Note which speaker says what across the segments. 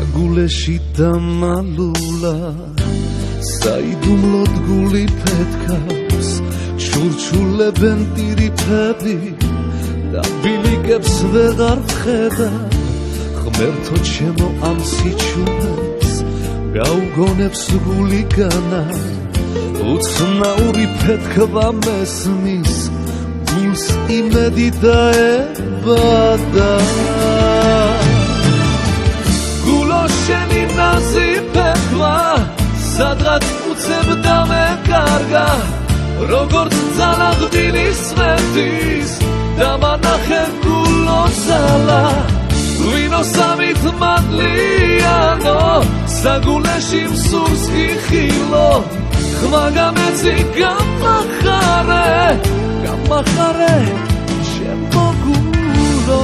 Speaker 1: საგულეში დამალულა საიდუმლოდ გული ფეთქავს ჩურჩულებენ ტირიფები და ბილიკებს ვეღარ ვხედა ღმერთო ჩემო ამ სიჩუეს გაუგონებს გულიგანა უცნაური ფეთქვა მესმის გულს იმედი დაებადა გულო შენი ნაზი ფეთქვა სადღაც უცებდა მეკარგა როგორც ძალაღბილის სვეტის დამანახე გულო ძალა ვინო სამით მადლიანო საგულეში მსურს გიხილო ხმა გამეცი გამახარე ჩემო გულო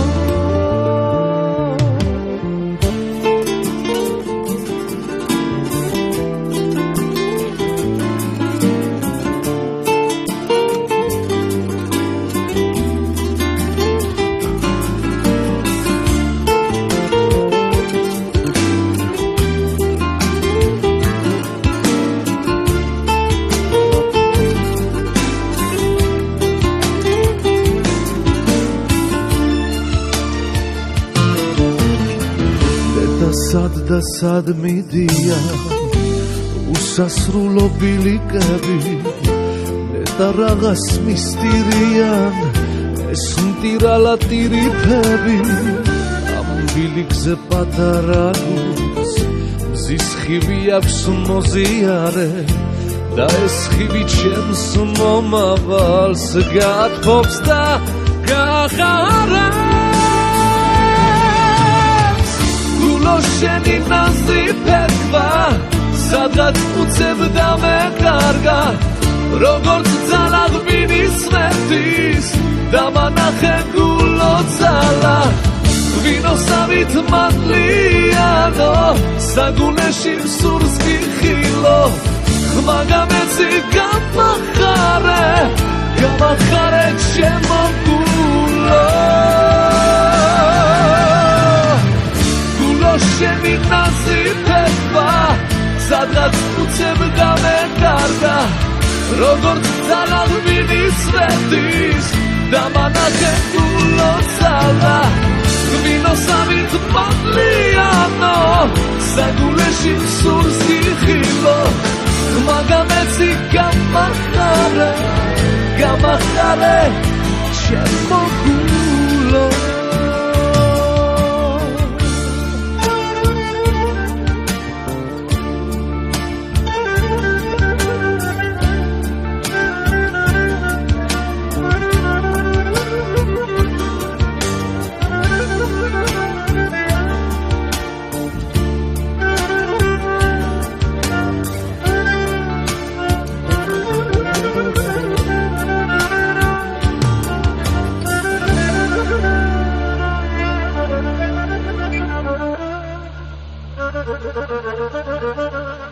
Speaker 1: სად მიდია უსასრულო ბილიკები და რაღაც მისტირიან ეს მტირალა ტირიფები ამ ბილიკზე პატარა გულს მზის ხივი აქვს მოზიარე და ეს ხივი ჩემს მომავალს გათბობს და შენი ნაზი ფეთქვა სადღაც უცებდა მეკარგა როგორც ძალაღბილის სვეტის დამანახე გულო ძალა ვინო სამით მადლიანო საგულეში მსურს გიხილო ხმა გამეცი გამახარე ჩემო გულო შენი ნაზი ფეთქვა სადღაც უცებდა მეკარგა როგორც ძალაღბილის სვეტის დამანახე გულო ძალა ვინო სამით მადლიანო საგულეში მსურს გიხილო ხმა გამეცი გამახარე ჩემო გულო
Speaker 2: Thank you.